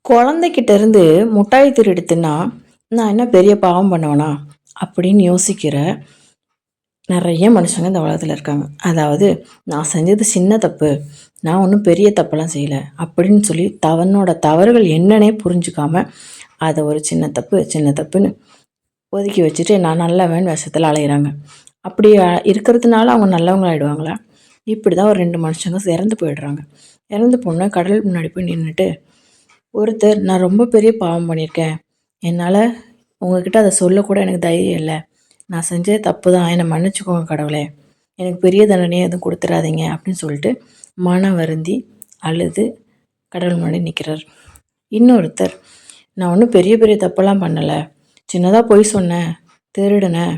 குழந்தைகிட்ட இருந்து முட்டாய் திருடி தின்னா நான் என்ன பெரிய பாவம் பண்ணுவேனா அப்படின்னு யோசிக்கிற நிறைய மனுஷங்க இந்த உலகத்தில் இருக்காங்க. அதாவது நான் செஞ்சது சின்ன தப்பு, நான் ஒன்றும் பெரிய தப்பெல்லாம் செய்யலை அப்படின்னு சொல்லி தவனோட தவறுகள் என்னன்னே புரிஞ்சுக்காம அதை ஒரு சின்ன தப்பு சின்ன தப்புன்னு ஒதுக்கி வச்சுட்டு நான் நல்லவன் விஷத்தில் அலையிறாங்க. அப்படி இருக்கிறதுனால அவங்க நல்லவங்க ஆகிடுவாங்களா? இப்படி தான் ஒரு 2 மனுஷங்க இறந்து போயிடுறாங்க. இறந்து போனால் கடல் முன்னாடி போய் நின்றுட்டு ஒருத்தர், நான் ரொம்ப பெரிய பாவம் பண்ணியிருக்கேன், என்னால் உங்ககிட்ட அதை சொல்லக்கூட எனக்கு தைரியம் இல்லை, நான் செஞ்ச தப்பு தான், என்னை மன்னிச்சுக்கோங்க கடவுளே, எனக்கு பெரிய தண்டனையை எதுவும் கொடுத்துடாதீங்க அப்படின்னு சொல்லிட்டு மனம் வருந்தி அழுது கடவுள் முன்னாடி நிற்கிறார். இன்னொருத்தர், நான் ஒன்றும் பெரிய பெரிய தப்பெல்லாம் பண்ணலை, சின்னதாக பொய் சொன்னேன், திருடினேன்,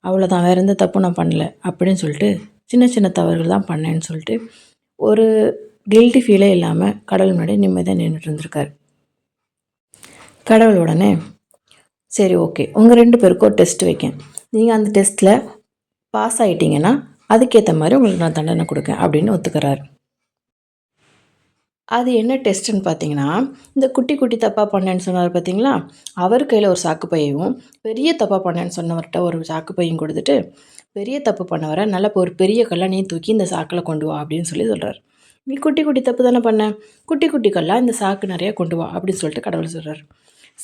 அவ்வளோதான், வேறு எந்த தப்பும் நான் பண்ணலை அப்படின்னு சொல்லிட்டு சின்ன சின்ன தவறுகள் தான் பண்ணேன்னு சொல்லிட்டு ஒரு கில்ட்டி ஃபீலே இல்லாமல் கடவுள் முன்னாடி நிம்மதியாக நின்றுட்டு இருந்திருக்காரு. கடவுள் உடனே, சரி ஓகே, உங்கள் 2 பேருக்கும் ஒரு டெஸ்ட் வைக்கேன், நீங்கள் அந்த டெஸ்ட்டில் பாஸ் ஆகிட்டீங்கன்னா அதுக்கேற்ற மாதிரி உங்களுக்கு நான் தண்டனை கொடுக்கேன் அப்படின்னு ஒத்துக்கிறாரு. அது என்ன டெஸ்ட்டுன்னு பார்த்தீங்கன்னா, இந்த குட்டி குட்டி தப்பாக பண்ணேன்னு சொன்னார் பார்த்தீங்களா, அவர் கையில் ஒரு சாக்கு பையவும் பெரிய தப்பாக பண்ணேன்னு சொன்னவர்கிட்ட ஒரு சாக்கு பையும் கொடுத்துட்டு, பெரிய தப்பு பண்ணவரை நல்லா ஒரு பெரிய கல்லை நீ தூக்கி இந்த சாக்கில் கொண்டு வா அப்படின்னு சொல்லி சொல்கிறார். நீ குட்டி குட்டி தப்பு தானே பண்ண, குட்டி குட்டி கல்லாக இந்த சாக்கு நிறையா கொண்டு வா அப்படின்னு சொல்லிட்டு கடவுள் சொல்கிறார்.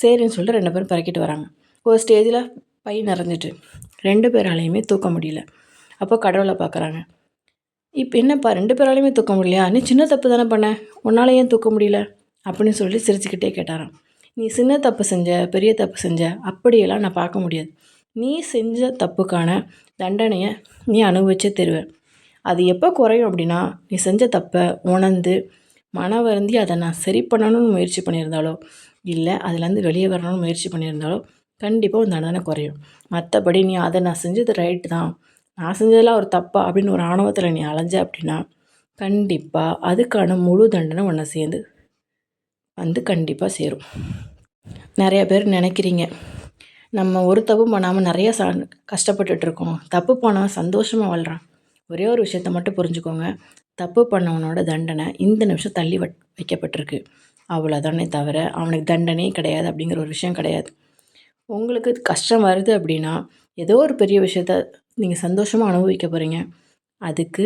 சரின்னு சொல்லிட்டு 2 பேரும் பறக்கிட்டு வராங்க. ஒரு ஸ்டேஜில் பை நிறைஞ்சிட்டு 2 பேராலையுமே தூக்க முடியல. அப்போ கடவுளை பார்க்குறாங்க. இப்போ என்னப்பா 2 பேராலையுமே தூக்க முடியலையா, நீ சின்ன தப்பு தானே பண்ண, உன்னால் ஏன் தூக்க முடியல அப்படின்னு சொல்லி சிரிச்சுக்கிட்டே கேட்டாராம். நீ சின்ன தப்பு செஞ்ச பெரிய தப்பு செஞ்ச அப்படியெல்லாம் நான் பார்க்க முடியாது, நீ செஞ்ச தப்புக்கான தண்டனையை நீ அனுபவிச்சே தருவேன். அது எப்போ குறையும் அப்படின்னா, நீ செஞ்ச தப்பை உணர்ந்து மன வருந்தி அதை நான் சரி பண்ணணும்னு முயற்சி பண்ணியிருந்தாலோ, இல்லை அதுலேருந்து வெளியே வரணும்னு முயற்சி பண்ணியிருந்தாலோ கண்டிப்பாக உன் தண்டனை குறையும். மற்றபடி நீ அதை நான் செஞ்சது ரைட்டு தான், நான் செஞ்சதெல்லாம் ஒரு தப்பா அப்படின்னு ஒரு ஆணவத்தில் நீ அலைஞ்ச அப்படின்னா கண்டிப்பாக அதுக்கான முழு தண்டனை உன்னை சேர்ந்து கண்டிப்பாக சேரும். நிறைய பேர் நினைக்கிறீங்க, நம்ம ஒரு தப்பு பண்ணாமல் நிறைய கஷ்டப்பட்டுட்ருக்கோம், தப்பு பண்ணாமல் சந்தோஷமாக வாழ்கிறான். ஒரே ஒரு விஷயத்த மட்டும் புரிஞ்சுக்கோங்க, தப்பு பண்ணவனோட தண்டனை இந்த நிமிஷம் தள்ளி வைக்கப்பட்டிருக்கு, அவ்வளோதானே தவிர அவனுக்கு தண்டனையே கிடையாது அப்படிங்கிற ஒரு விஷயம் கிடையாது. உங்களுக்கு கஷ்டம் வருது அப்படின்னா ஏதோ ஒரு பெரிய விஷயத்த நீங்கள் சந்தோஷமாக அனுபவிக்க போகிறீங்க, அதுக்கு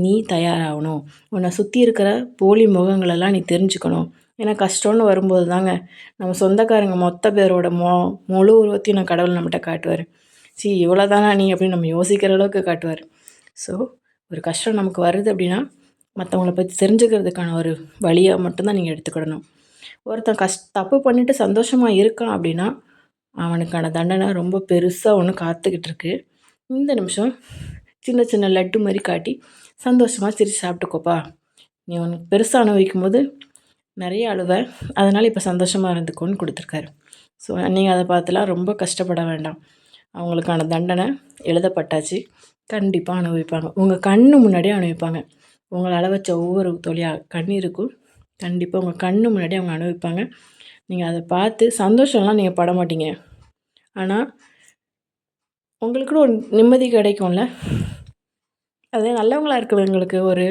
நீ தயாராகணும். உன்னை சுற்றி இருக்கிற போலி முகங்களெல்லாம் நீ தெரிஞ்சுக்கணும். ஏன்னா கஷ்டம்னு வரும்போது தாங்க நம்ம சொந்தக்காரங்க மொத்த பேரோட முழு உருவத்தையும் நான் கடவுள் நம்மகிட்ட காட்டுவார். இவ்வளோ தானா நீ அப்படின்னு நம்ம யோசிக்கிற அளவுக்கு காட்டுவார். ஸோ ஒரு கஷ்டம் நமக்கு வருது அப்படின்னா மற்றவங்கள பற்றி தெரிஞ்சுக்கிறதுக்கான ஒரு வழியாக மட்டும்தான் நீங்கள் எடுத்துக்கிடணும். ஒருத்தன் தப்பு பண்ணிவிட்டு சந்தோஷமாக இருக்கான் அப்படின்னா அவனுக்கான தண்டனை ரொம்ப பெருசாக ஒன்று காத்துக்கிட்டு இருக்கு. இந்த நிமிஷம் சின்ன சின்ன லட்டு மாதிரி காட்டி சந்தோஷமாக சிரித்து சாப்பிட்டுக்கோப்பா, நீ உனக்கு பெருசாக அனுபவிக்கும் போது நிறைய அழுவை, அதனால் இப்போ சந்தோஷமாக இருந்துக்கோன்னு கொடுத்துருக்காரு. ஸோ நீங்கள் அதை பார்த்துலாம் ரொம்ப கஷ்டப்பட வேண்டாம். அவங்களுக்கான தண்டனை எழுதப்பட்டாச்சு, கண்டிப்பாக அனுபவிப்பாங்க. உங்கள் கண்ணு முன்னாடியே அனுபவிப்பாங்க. உங்களை அள வச்ச ஒவ்வொரு தொழியாக கண்ணீருக்கும் கண்டிப்பாக உங்கள் கண்ணு முன்னாடியே அவங்க அனுபவிப்பாங்க. நீங்கள் அதை பார்த்து சந்தோஷம்லாம் நீங்கள் பட மாட்டீங்க, ஆனால் உங்களுக்குன்னு ஒரு நிம்மதி கிடைக்கும்ல. அதே நல்லவங்களாக இருக்கிறவங்களுக்கு ஒரு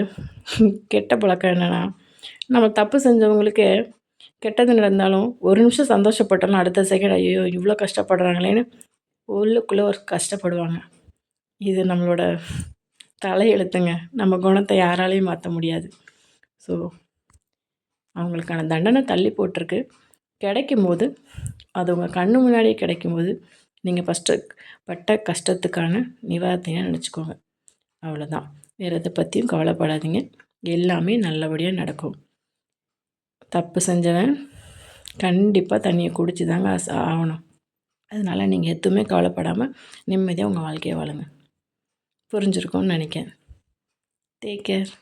கெட்ட பழக்கம் என்னென்னா, நம்ம தப்பு செஞ்சவங்களுக்கு கெட்டது நடந்தாலும் ஒரு நிமிஷம் சந்தோஷப்பட்டாலும் அடுத்த செகண்ட் ஐயோ இவ்வளோ கஷ்டப்படுறாங்களேன்னு உள்ளுக்குள்ளே ஒரு கஷ்டப்படுவாங்க. இது நம்மளோட தலையெழுத்துங்க, நம்ம குணத்தை யாராலையும் மாற்ற முடியாது. ஸோ அவங்களுக்கான தண்டனை தள்ளி போட்டிருக்கு, கிடைக்கும்போது அது உங்கள் கண்ணு முன்னாடியே கிடைக்கும்போது நீங்கள் ஃபஸ்ட்டு பட்ட கஷ்டத்துக்கான நிவாரணத்தையாக நினச்சிக்கோங்க. அவ்வளோதான், வேறு எதை பற்றியும் கவலைப்படாதீங்க, எல்லாமே நல்லபடியாக நடக்கும். தப்பு செஞ்சவன் கண்டிப்பாக தண்ணியை குடிச்சு தாங்க ஆகணும். அதனால் நீங்கள் எதுவுமே கவலைப்படாமல் நிம்மதியாக உங்கள் வாழ்க்கையை வாழுங்க. புரிஞ்சிருக்கும்னு நினைக்கிறேன். Take care.